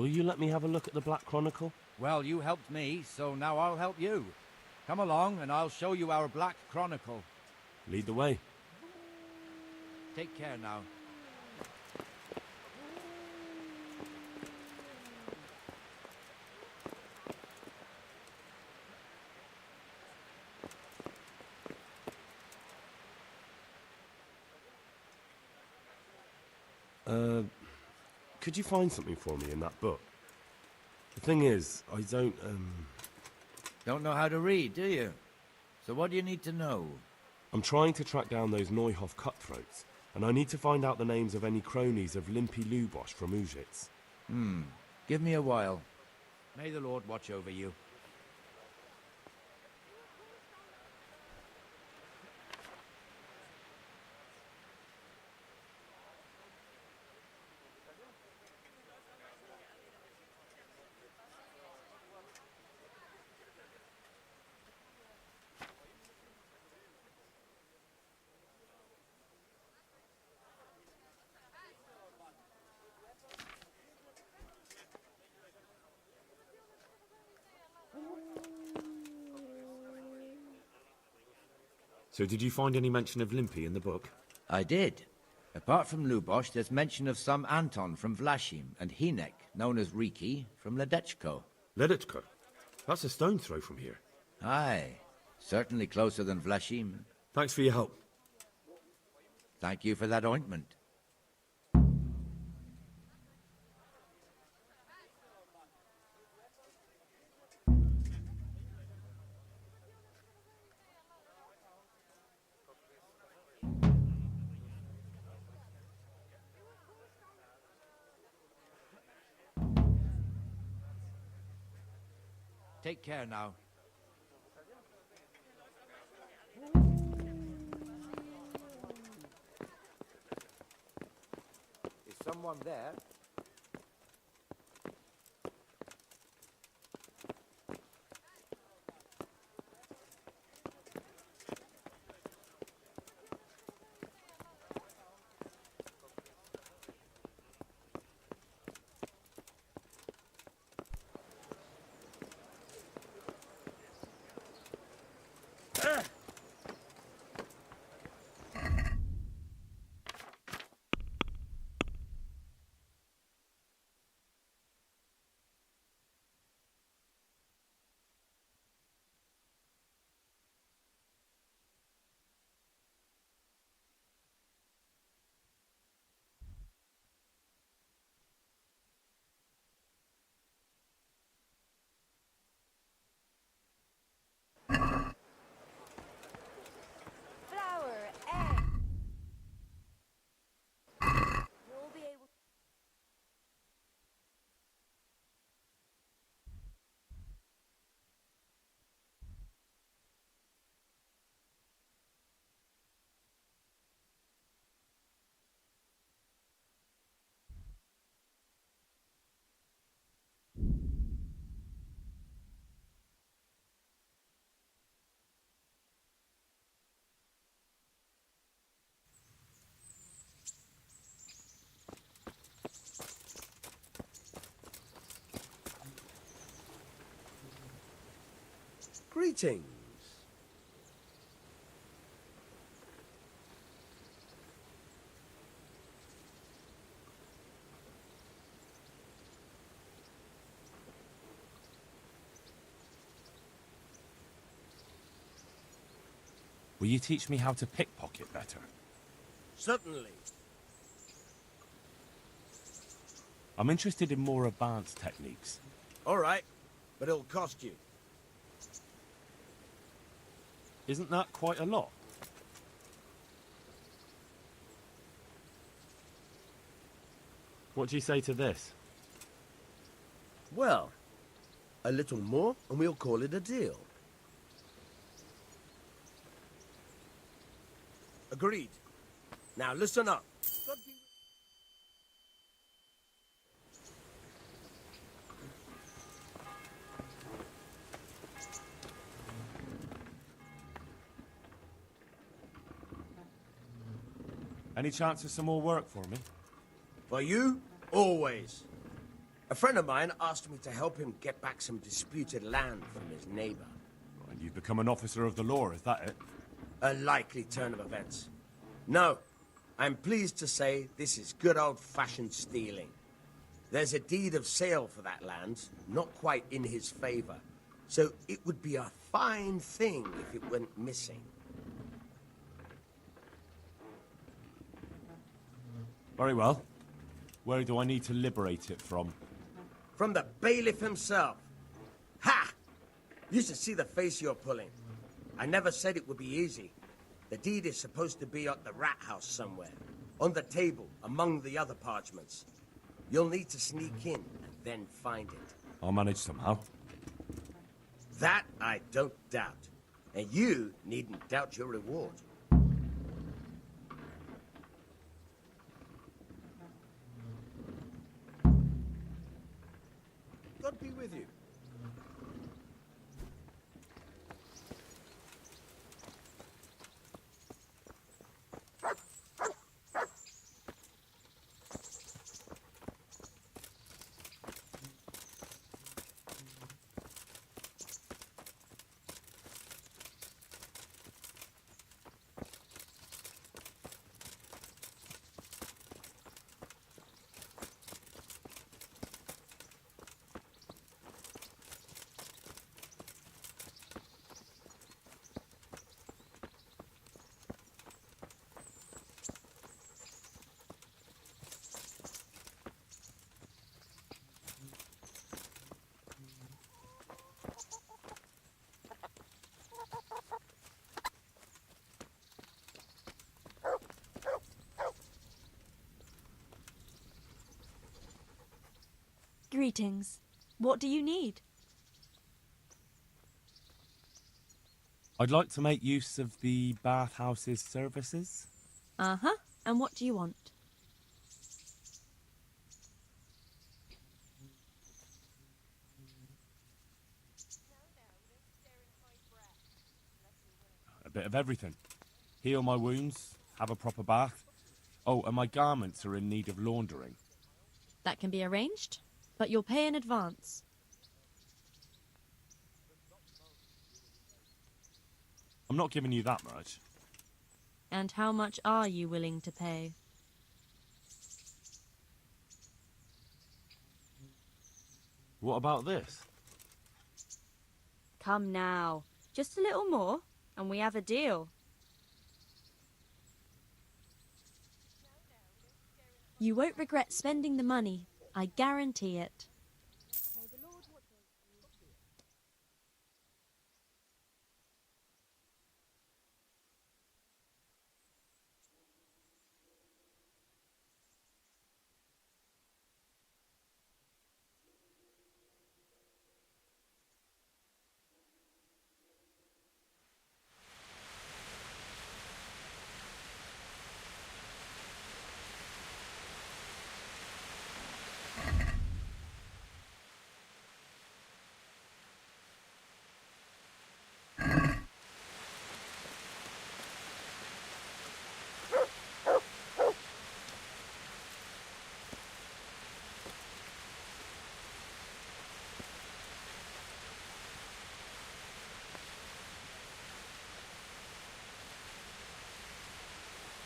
Will you let me have a look at the Black Chronicle? Well, you helped me, so now I'll help you. Come along, and I'll show you our Black Chronicle. Lead the way. Take care now. Could you find something for me in that book? The thing is, I don't, Don't know how to read, do you? So what do you need to know? I'm trying to track down those Neuhoff cutthroats, and I need to find out the names of any cronies of Limpy Lubosh from Ujitz. Give me a while. May the Lord watch over you. So did you find any mention of Limpy in the book? I did. Apart from Lubosh, there's mention of some Anton from Vlashim and Hinek, known as Riki, from Ledechko. Ledechko? That's a stone's throw from here. Aye. Certainly closer than Vlashim. Thanks for your help. Thank you for that ointment. Take care now. Is someone there? Greetings. Will you teach me how to pickpocket better? Certainly. I'm interested in more advanced techniques. All right, but it'll cost you. Isn't that quite a lot? What do you say to this? Well, a little more and we'll call it a deal. Agreed. Now listen up. Any chance of some more work for me? For you, always. A friend of mine asked me to help him get back some disputed land from his neighbor. And you've become an officer of the law, is that it? A likely turn of events. No, I'm pleased to say this is good old-fashioned stealing. There's a deed of sale for that land, not quite in his favor. So it would be a fine thing if it went missing. Very well. Where do I need to liberate it from? From the bailiff himself. Ha! You should see the face you're pulling. I never said it would be easy. The deed is supposed to be at the rat house somewhere, on the table, among the other parchments. You'll need to sneak in and then find it. I'll manage somehow. That I don't doubt. And you needn't doubt your reward. God be with you. Greetings. What do you need? I'd like to make use of the bathhouse's services. Uh-huh. And what do you want? A bit of everything. Heal my wounds, have a proper bath. Oh, and my garments are in need of laundering. That can be arranged, but you'll pay in advance. I'm not giving you that much. And how much are you willing to pay? What about this? Come now. Just a little more, and we have a deal. You won't regret spending the money. I guarantee it.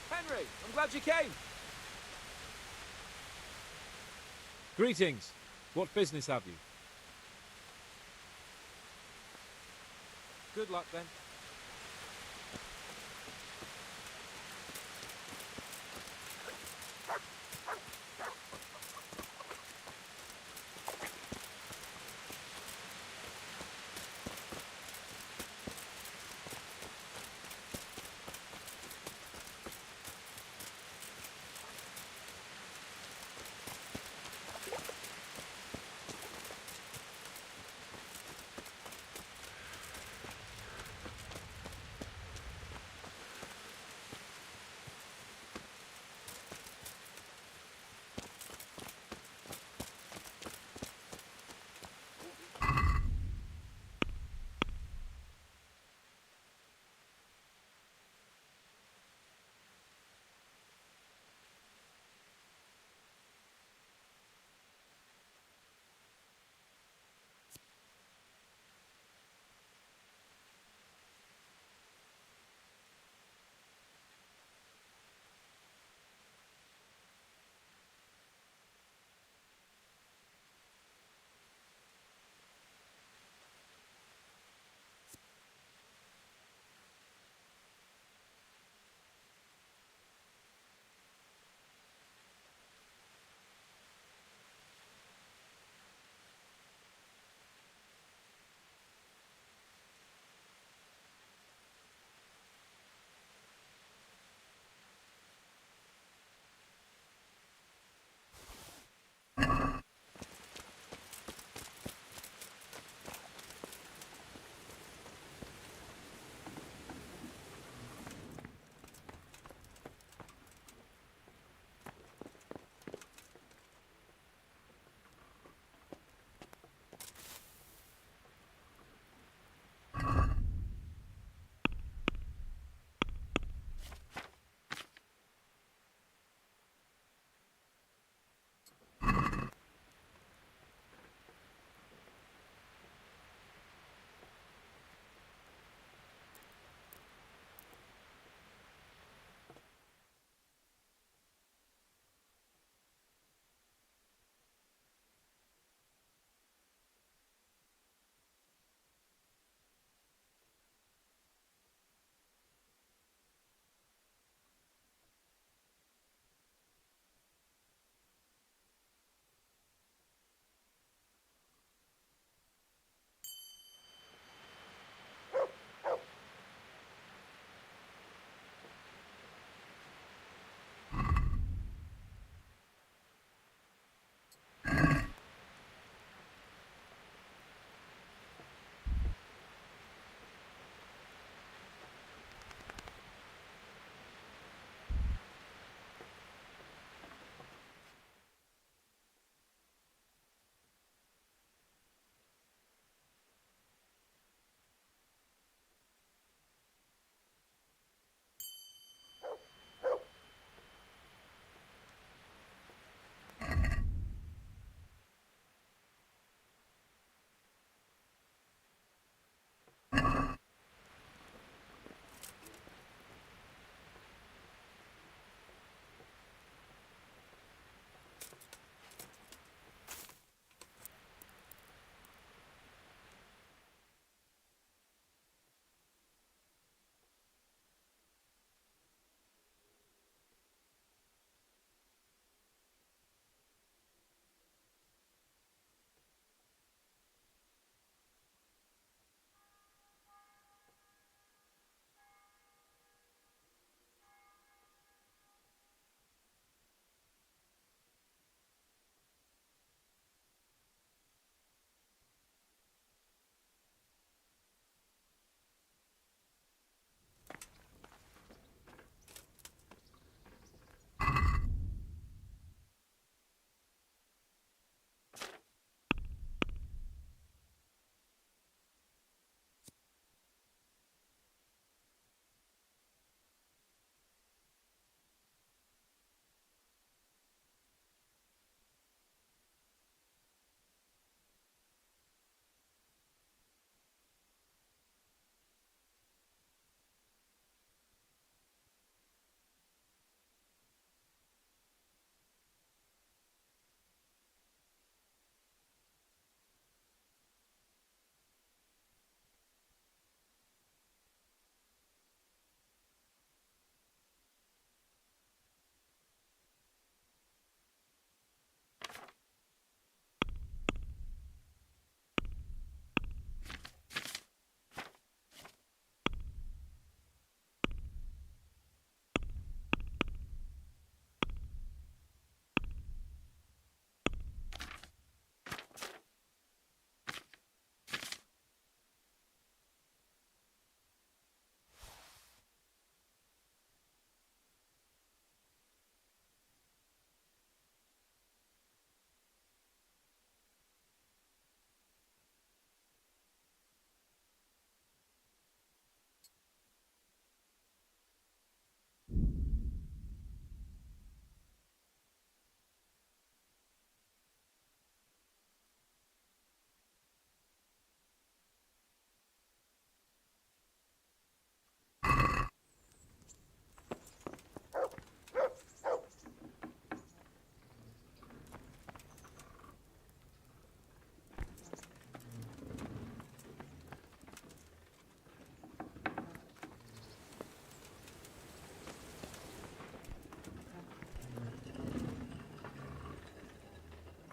Henry, I'm glad you came. Greetings. What business have you? Good luck then.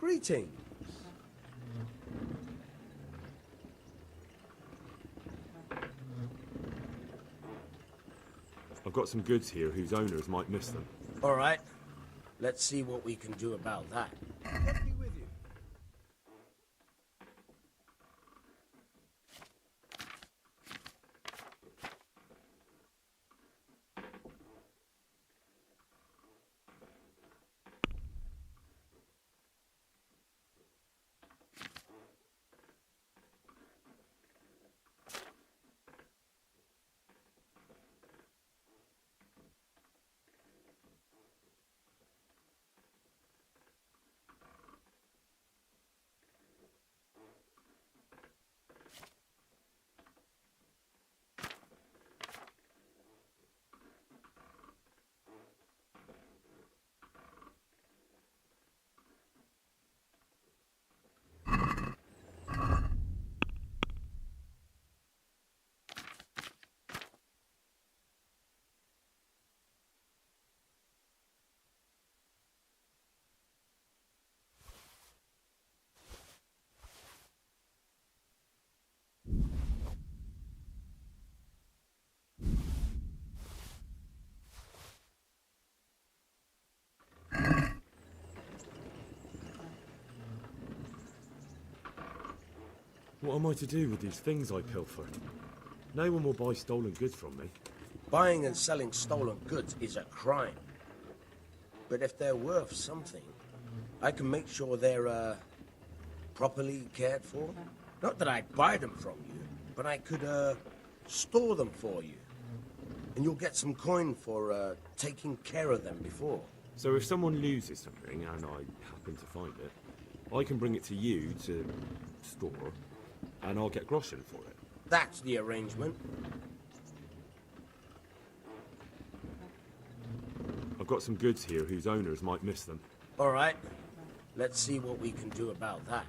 Greetings. I've got some goods here whose owners might miss them. All right. Let's see what we can do about that. Let me with you. What am I to do with these things I pilfer? No one will buy stolen goods from me. Buying and selling stolen goods is a crime. But if they're worth something, I can make sure they're, properly cared for. Not that I'd buy them from you, but I could, store them for you. And you'll get some coin for, taking care of them before. So if someone loses something, and I happen to find it, I can bring it to you to store, and I'll get groschen for it. That's the arrangement. I've got some goods here whose owners might miss them. All right. Let's see what we can do about that.